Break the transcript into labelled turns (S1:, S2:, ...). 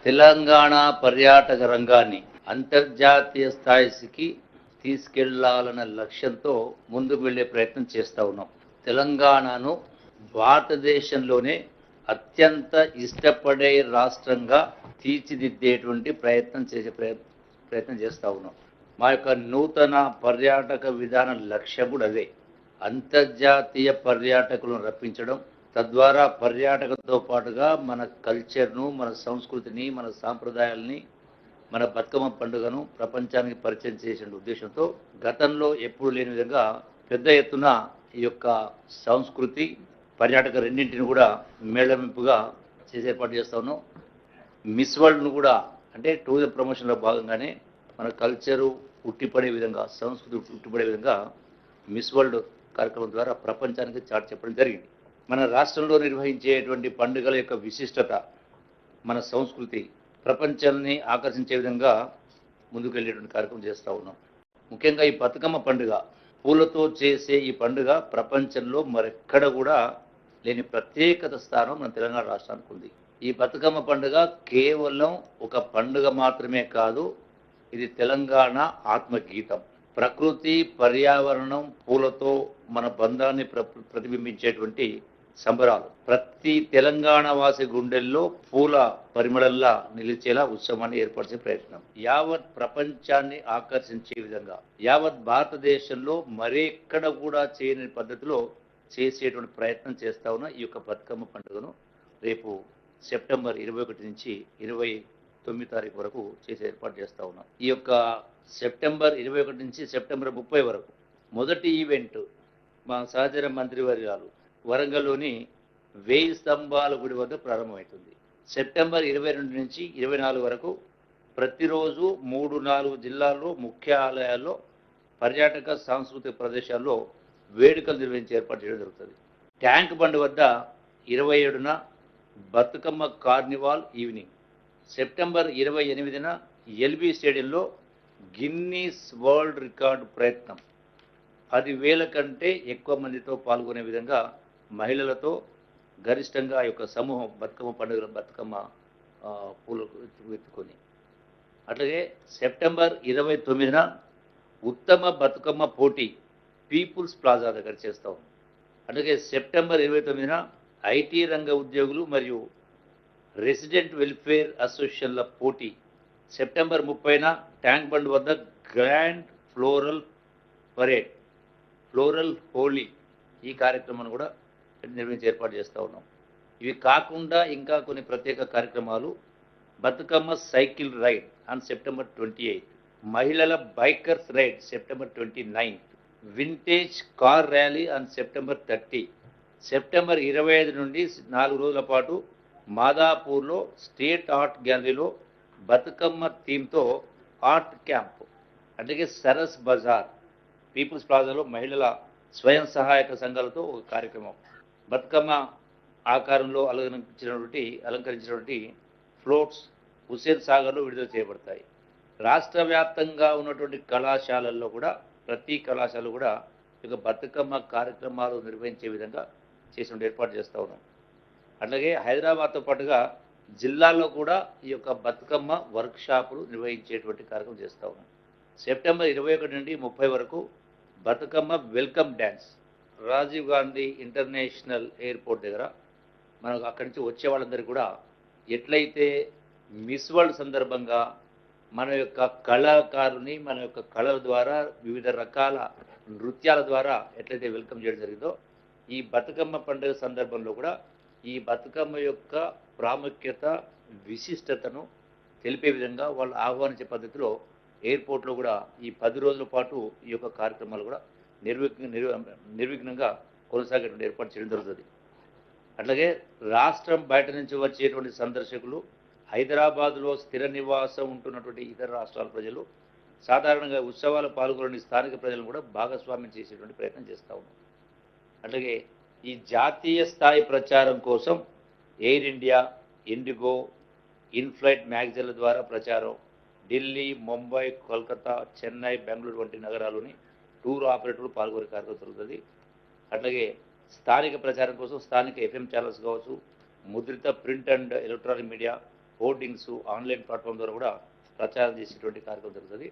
S1: తెలంగాణ పర్యాటక రంగాన్ని అంతర్జాతీయ స్థాయికి తీసుకెళ్లాలన్న లక్ష్యంతో ముందుకు వెళ్లే ప్రయత్నం చేస్తా ఉన్నాం. తెలంగాణను భారతదేశంలోనే అత్యంత ఇష్టపడే రాష్ట్రంగా తీర్చిదిద్దేటువంటి ప్రయత్నం చేస్తా ఉన్నాం. మా యొక్క నూతన పర్యాటక విధాన లక్ష్యం కూడా అదే. అంతర్జాతీయ పర్యాటకులను రప్పించడం, తద్వారా పర్యాటకంతో పాటుగా మన కల్చర్ను, మన సంస్కృతిని, మన సాంప్రదాయాల్ని, మన బతుకమ్మ పండుగను ప్రపంచానికి పరిచయం చేసే ఉద్దేశంతో గతంలో ఎప్పుడు లేని విధంగా పెద్ద ఎత్తున ఈ యొక్క సంస్కృతి పర్యాటక రెండింటిని కూడా మేళవింపుగా చేసే ఏర్పాటు చేస్తా ఉన్నాం. మిస్ వరల్డ్ను కూడా, అంటే టూరిజం ప్రమోషన్లో భాగంగానే మన కల్చరు ఉట్టిపడే విధంగా, సంస్కృతి ఉట్టిపడే విధంగా మిస్ వరల్డ్ కార్యక్రమం ద్వారా ప్రపంచానికి చాటి చెప్పడం జరిగింది. మన రాష్ట్రంలో నిర్వహించేటువంటి పండుగల యొక్క విశిష్టత, మన సంస్కృతి ప్రపంచాన్ని ఆకర్షించే విధంగా ముందుకెళ్ళేటువంటి కార్యక్రమం చేస్తూ ఉన్నాం. ముఖ్యంగా ఈ బతుకమ్మ పండుగ, పూలతో చేసే ఈ పండుగ ప్రపంచంలో మరెక్కడ కూడా లేని ప్రత్యేకత స్థానం మన తెలంగాణ రాష్ట్రానికి ఉంది. ఈ బతుకమ్మ పండుగ కేవలం ఒక పండుగ మాత్రమే కాదు, ఇది తెలంగాణ ఆత్మగీతం. ప్రకృతి, పర్యావరణం, పూలతో మన బంధాన్ని ప్రతిబింబించేటువంటి సంబరాలు. ప్రతి తెలంగాణ వాసి గుండెల్లో పూల పరిమళంలా నిలిచేలా ఉత్సవాన్ని ఏర్పరిచే ప్రయత్నం, యావత్ ప్రపంచాన్ని ఆకర్షించే విధంగా, యావత్ భారతదేశంలో మరెక్కడ కూడా చేయని పద్ధతిలో చేసేటువంటి ప్రయత్నం చేస్తా ఉన్న ఈ యొక్క బతుకమ్మ పండుగను రేపు సెప్టెంబర్ 21 నుంచి 29 తారీఖు వరకు చేసే ఏర్పాటు చేస్తా ఉన్నాం. ఈ యొక్క సెప్టెంబర్ 21 నుంచి సెప్టెంబర్ 30 వరకు మొదటి ఈవెంట్ మా సహచర మంత్రివర్యాలు వరంగల్లోని 1000 స్తంభాల గుడి వద్ద ప్రారంభమవుతుంది. సెప్టెంబర్ 22 నుంచి 24 వరకు ప్రతిరోజు 3-4 జిల్లాల్లో ముఖ్య ఆలయాల్లో, పర్యాటక సాంస్కృతిక ప్రదేశాల్లో వేడుకలు నిర్వహించే ఏర్పాటు చేయడం జరుగుతుంది. ట్యాంక్ బండ్ వద్ద 27న బతుకమ్మ కార్నివాల్ ఈవినింగ్, సెప్టెంబర్ 28న ఎల్బీ స్టేడియంలో గిన్నీస్ వరల్డ్ రికార్డు ప్రయత్నం, 10,000 కంటే ఎక్కువ మందితో పాల్గొనే విధంగా మహిళలతో గరిష్టంగా ఈ యొక్క సమూహం బతుకమ్మ పండుగ, బతుకమ్మ పూలు ఎత్తుకొని. అట్లాగే సెప్టెంబర్ 29న ఉత్తమ బతుకమ్మ పోటీ పీపుల్స్ ప్లాజా దగ్గర చేస్తాం. అట్లాగే సెప్టెంబర్ 29న ఐటీ రంగ ఉద్యోగులు మరియు రెసిడెంట్ వెల్ఫేర్ అసోసియేషన్ల పోటీ, సెప్టెంబర్ 30న ట్యాంక్ బండ్ వద్ద grand floral parade, floral Holi, ఈ కార్యక్రమాన్ని కూడా నిర్వహించి ఏర్పాటు చేస్తూ ఉన్నాం. ఇవి కాకుండా ఇంకా కొన్ని ప్రత్యేక కార్యక్రమాలు: Bathukamma cycle ride on September 28, మహిళల bikers ride September 29, vintage car rally on September 30, September 25 నుండి 4 రోజుల పాటు మాదాపూర్లో స్టేట్ ఆర్ట్ గ్యాలరీలో బతుకమ్మ థీమ్తో ఆర్ట్ క్యాంప్, అలాగే సరస్ బజార్, పీపుల్స్ ప్లాజాలో మహిళల స్వయం సహాయక సంఘాలతో ఒక కార్యక్రమం, బతుకమ్మ ఆకారంలో అలంకరించినటువంటి ఫ్లోట్స్ హుస్సేన్ సాగర్లో విడుదల చేయబడతాయి. రాష్ట్ర వ్యాప్తంగా ఉన్నటువంటి కళాశాలల్లో కూడా, ప్రతి కళాశాలలో కూడా ఇక బతుకమ్మ కార్యక్రమాలు నిర్వహించే విధంగా చేసిన ఏర్పాటు చేస్తూ ఉన్నాం. అట్లాగే హైదరాబాద్తో పాటుగా జిల్లాల్లో కూడా ఈ యొక్క బతుకమ్మ వర్క్షాపులు నిర్వహించేటువంటి కార్యక్రమం చేస్తూ ఉన్నాం. సెప్టెంబర్ 21 నుండి 30 వరకు Bathukamma welcome dance Rajiv Gandhi international airport దగ్గర, మనకు అక్కడి నుంచి వచ్చే వాళ్ళందరికీ కూడా ఎట్లయితే మిస్ వరల్డ్ సందర్భంగా మన యొక్క కళాకారుని, మన యొక్క కళల ద్వారా, వివిధ రకాల నృత్యాల ద్వారా ఎట్లయితే వెల్కమ్ చేయడం జరిగిందో, ఈ బతుకమ్మ పండుగ సందర్భంలో కూడా ఈ బతుకమ్మ యొక్క ప్రాముఖ్యత, విశిష్టతను తెలిపే విధంగా వాళ్ళు ఆహ్వానించే పద్ధతిలో ఎయిర్పోర్ట్లో కూడా ఈ 10 రోజుల పాటు ఈ యొక్క కార్యక్రమాలు కూడా నిర్విఘ్నంగా కొనసాగేటువంటి ఏర్పాటు చేయడం జరుగుతుంది. అట్లాగే రాష్ట్రం బయట నుంచి వచ్చేటువంటి సందర్శకులు, హైదరాబాద్లో స్థిర నివాసం ఉంటున్నటువంటి ఇతర రాష్ట్రాల ప్రజలు, సాధారణంగా ఉత్సవాలు పాల్గొనే స్థానిక ప్రజలను కూడా భాగస్వామ్యం చేసేటువంటి ప్రయత్నం చేస్తూ ఉన్నాం. అట్లాగే ఈ జాతీయ స్థాయి ప్రచారం కోసం ఎయిర్ ఇండియా, ఇండిగో, ఇన్ఫ్లైట్ మ్యాగజైన్ల ద్వారా ప్రచారం, ఢిల్లీ, ముంబై, కోల్కతా, చెన్నై, బెంగళూరు వంటి నగరాల్లోని టూర్ ఆపరేటర్లు పాల్గొనే కార్యక్రమం జరుగుతుంది. అట్లాగే స్థానిక ప్రచారం కోసం స్థానిక FM ఛానల్స్ కావచ్చు, ముద్రిత print and electronic media, hoardings, online platform ద్వారా కూడా ప్రచారం చేసేటువంటి కార్యక్రమం జరుగుతుంది.